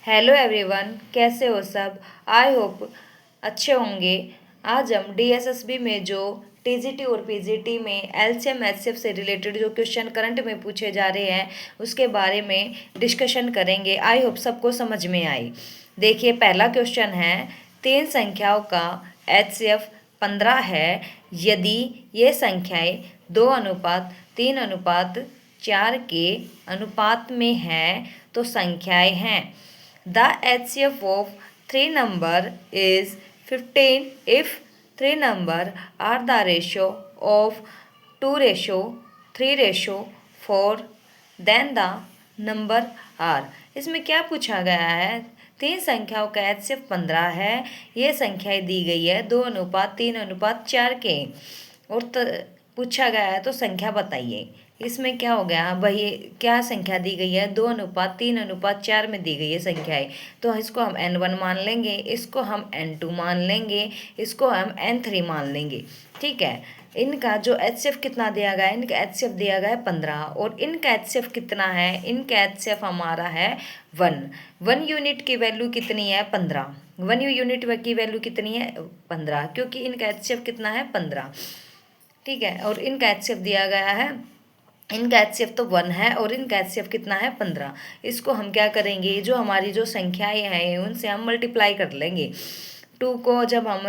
Hello everyone, कैसे हो सब। आई होप अच्छे होंगे। आज हम डीएसएसबी में जो टीजीटी और पीजीटी में एलसीएम एचसीएफ से रिलेटेड जो क्वेश्चन करंट में पूछे जा रहे हैं उसके बारे में डिस्कशन करेंगे। आई होप सबको समझ में आई। देखिए, पहला क्वेश्चन है, तीन संख्याओं का एचसीएफ 15 है यदि ये संख्याएं 2:3:4 के अनुपात में हैं तो संख्याएं हैं। The HCF of three number is 15 if three number are the ratio of 2:3:4 then the number are। इसमें क्या पूछा गया है, तीन संख्याओं का HCF 15 है। ये संख्याएं दी गई है 2:3:4 के और पूछा गया है तो संख्या बताइए। इसमें क्या हो गया, वही क्या संख्या दी गई है, 2:3:4 में दी गई है संख्याएं। तो इसको हम n1 मान लेंगे, इसको हम n2 मान लेंगे, इसको हम n3 मान लेंगे। ठीक है। इनका जो HCF कितना दिया गया है, इनका HCF दिया गया है 15 और इनका HCF कितना है, इनका HCF हमारा है 1 यूनिट की वैल्यू कितनी है 15। 1 यूनिट की वैल्यू कितनी है 15, क्योंकि इनका HCF कितना है 15। ठीक है। और इनका HCF दिया गया है, इनका HCF तो 1 है और इनका HCF कितना है 15। इसको हम क्या करेंगे, जो हमारी जो संख्याएं हैं उनसे हम मल्टीप्लाई कर लेंगे। 2 को जब हम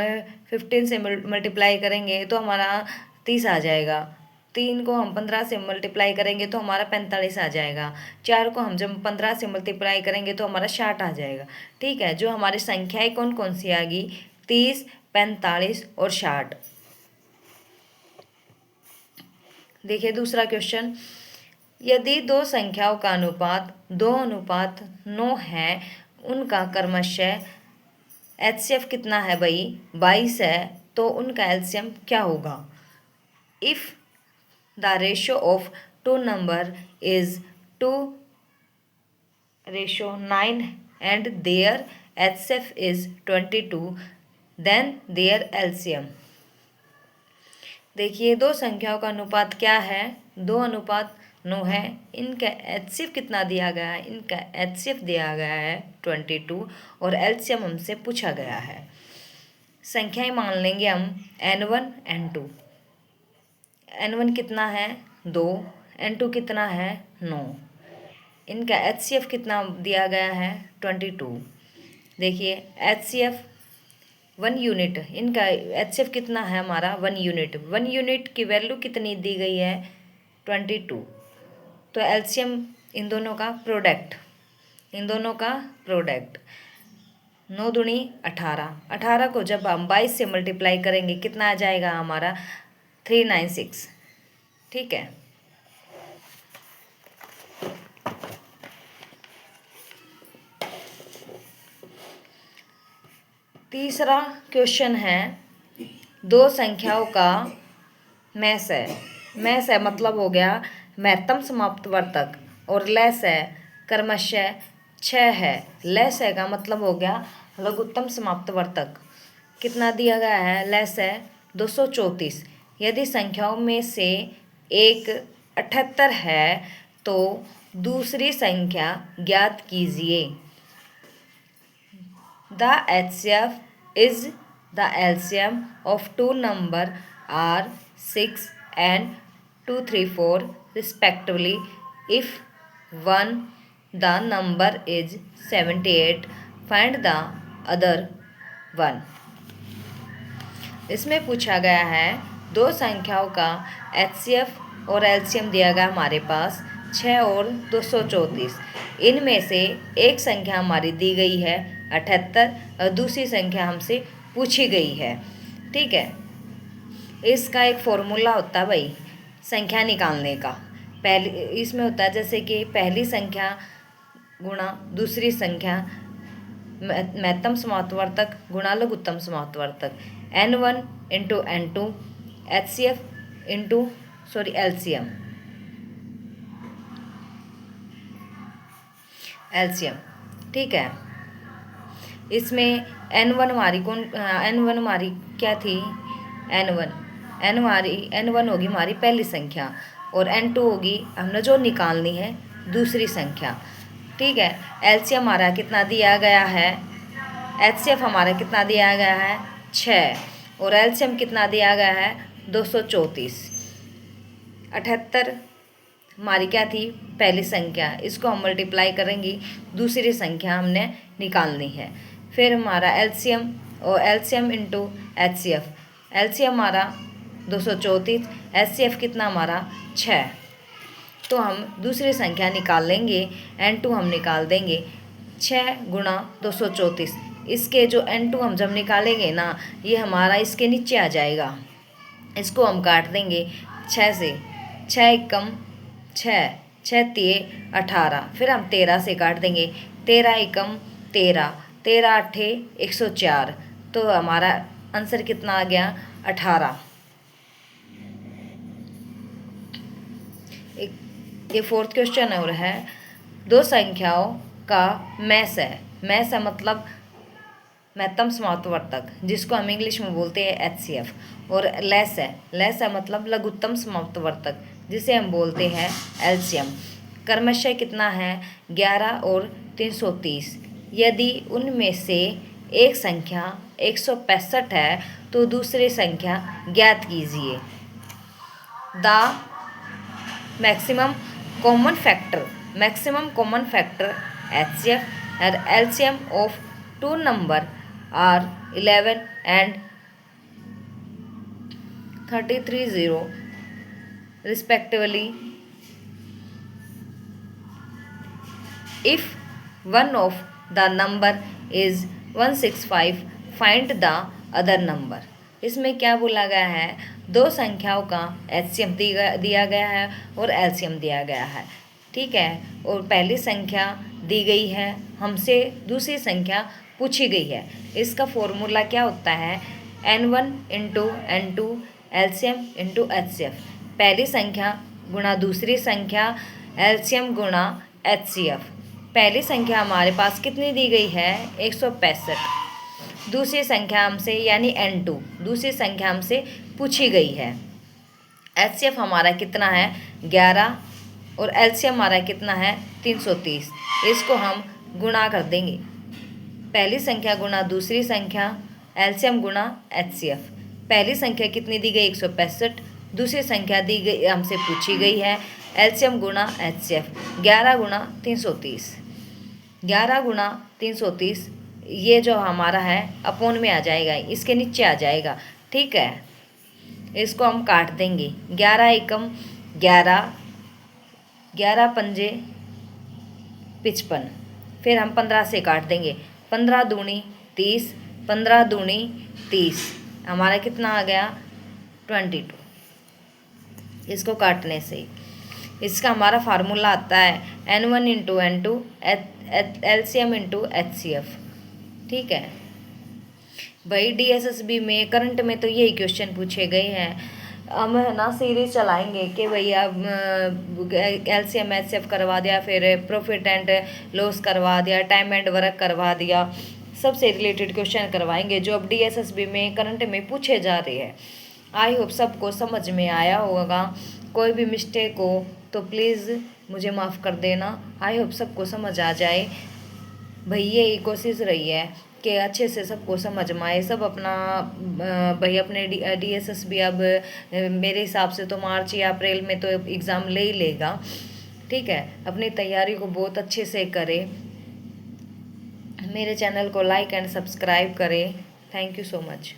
15 से मल्टीप्लाई करेंगे तो हमारा 30 आ जाएगा। 3 को हम 15 से मल्टीप्लाई करेंगे तो हमारा 45 आ जाएगा। 4 को हम जब 15 से मल्टीप्लाई करेंगे तो हमारा 60 आ जाएगा। ठीक है। जो हमारी संख्याएं कौन कौन सी आ गई, 30, 45 और 60। देखिए दूसरा क्वेश्चन, यदि दो संख्याओं का अनुपात 2:9 है, उनका क्रमशः HCF कितना है भाई, 22 है, तो उनका LCM क्या होगा। If the ratio of two number is 2:9 and their HCF is 22 then their LCM। देखिए, दो संख्याओं का अनुपात क्या है, 2:9 है। इनका HCF कितना दिया गया है, इनका HCF दिया गया है 22 और LCM हमसे पूछा गया है। संख्याएं मान लेंगे हम n1 n2। n1 कितना है 2, n2 कितना है 9। इनका HCF कितना दिया गया है 22। देखिए HCF 1 यूनिट, इनका HCF कितना है हमारा 1 यूनिट। 1 यूनिट की वैल्यू कितनी दी गई है 22। तो LCM इन दोनों का प्रोडक्ट, 9 दूनी 18। 18 को जब हम 22 से मल्टीप्लाई करेंगे कितना आ जाएगा हमारा 396। ठीक है। तीसरा क्वेश्चन है, दो संख्याओं का मैस है मतलब हो गया महत्तम समाप्त वर्तक, और लेस है क्रमशः 6 है। लेस है का मतलब हो गया लघुत्तम समाप्त वर्तक। कितना दिया गया है, लेस है 234। यदि संख्याओं में से एक 78 है तो दूसरी संख्या ज्ञात कीजिए। The HCF is the LCM of two number are 6 and 234 respectively. If one the number is 78, find the other one। इसमें पूछा गया है, दो संख्याओं का HCF और LCM दिया गया हमारे पास 6 और 234। इनमें से एक संख्या हमारी दी गई है 78 और दूसरी संख्या हमसे पूछी गई है। ठीक है। इसका एक फॉर्मूला होता है भाई संख्या निकालने का। पहली इसमें होता है जैसे कि पहली संख्या गुणा दूसरी संख्या महत्तम समाप्तवर्तक गुणा लघुत्तम समाप्तवर्तक, n1 into n2 HCF into LCM। ठीक है। इसमें n1 हमारी क्या थी, n1 होगी हमारी पहली संख्या और n2 होगी हमने जो निकालनी है दूसरी संख्या। ठीक है। एलसीएम हमारा कितना दिया गया है, एचसीएफ हमारा कितना दिया गया है 6, और एलसीएम कितना दिया गया है 234। 78 हमारी क्या थी पहली संख्या, इसको हम मल्टीप्लाई करेंगी, दूसरी संख्या हमने निकालनी है। फिर हमारा एलसीएम और एलसीएम इंटू एचसीएफ, एलसीएम हमारा 234, एचसीएफ कितना हमारा 6, तो हम दूसरी संख्या निकाल लेंगे, N2 हम निकाल देंगे 6 गुणा 234। इसके जो N2 हम जब निकालेंगे ना, ये हमारा इसके नीचे आ जाएगा, इसको हम काट देंगे 6 से, 6 एकम 6, 6 तिये 18, फिर हम 13 से काट देंगे, 13 एकम 13, 13 आठे 104, तो हमारा आंसर कितना आ गया 18। ये फोर्थ क्वेश्चन और है, दो संख्याओं का मैस है, मैस है मतलब महत्तम समाप्तवर्तक, जिसको हम इंग्लिश में बोलते हैं एचसीएफ, और लेस है, लेस है मतलब लघुत्तम समाप्तवर्तक, जिसे हम बोलते हैं एलसीएम। क्रमशः कितना है 11 और 330। यदि उनमें से एक संख्या 165 है तो दूसरी संख्या ज्ञात कीजिए। The maximum common factor HCF and LCM of two number are 11 and 330 respectively. If one of the number is 165, find the other number. इसमें क्या बोला गया है, दो संख्याओं का एचसीएफ दिया गया है और एलसीएम दिया गया है, ठीक है, और पहली संख्या दी गई है हमसे, दूसरी संख्या पूछी गई है। इसका फॉर्मूला क्या होता है, N1 into N2 LCM into HCF, पहली संख्या गुणा दूसरी संख्या एलसीएम गुणा एचसीएफ। पहली संख्या हमारे पास कितनी दी गई है 165, दूसरी संख्या हमसे यानी N2 दूसरी संख्या हमसे पूछी गई है। एचसीएफ हमारा कितना है 11 और एलसीएम हमारा कितना है 330, इसको हम गुणा कर देंगे, पहली संख्या गुणा दूसरी संख्या एलसीएम गुणा एचसीएफ। पहली संख्या कितनी दी गई 165, दूसरी संख्या दी गई हमसे पूछी गई है एलसीएम गुणा एचसीएफ, 11 गुणा 330, 11 गुणा 330, ये जो हमारा है अपोन में आ जाएगा, इसके नीचे आ जाएगा, ठीक है। इसको हम काट देंगे, 11 एकम 11, 11 पंजे 55, फिर हम 15 से काट देंगे, 15 दूनी 30, 15 दूनी 30, हमारा कितना आ गया 22। इसको काटने से इसका हमारा फार्मूला आता है N1 into N2 LCM into HCF, ठीक है भाई। डीएसएसबी में करंट में तो यही क्वेश्चन पूछे गए हैं। हम है ना सीरीज चलाएंगे कि भैया एलसीएम एचसीएफ करवा दिया, फिर प्रॉफिट एंड लॉस करवा दिया, टाइम एंड वर्क करवा दिया, सबसे रिलेटेड क्वेश्चन करवाएंगे जो अब डीएसएसबी में करंट में पूछे जा रहे हैं। आई होप सबको समझ में आया होगा, कोई भी मिस्टेक हो तो प्लीज़ मुझे माफ़ कर देना। आई होप सबको समझ आ जाए भाई, यही कोशिश रही है कि अच्छे से सबको समझ में आए, सब अपना भाई अपने डीएसएसबी अब मेरे हिसाब से तो मार्च या अप्रैल में तो एग्ज़ाम ले ही लेगा, ठीक है। अपनी तैयारी को बहुत अच्छे से करें, मेरे चैनल को लाइक एंड सब्सक्राइब करें। Thank you so much.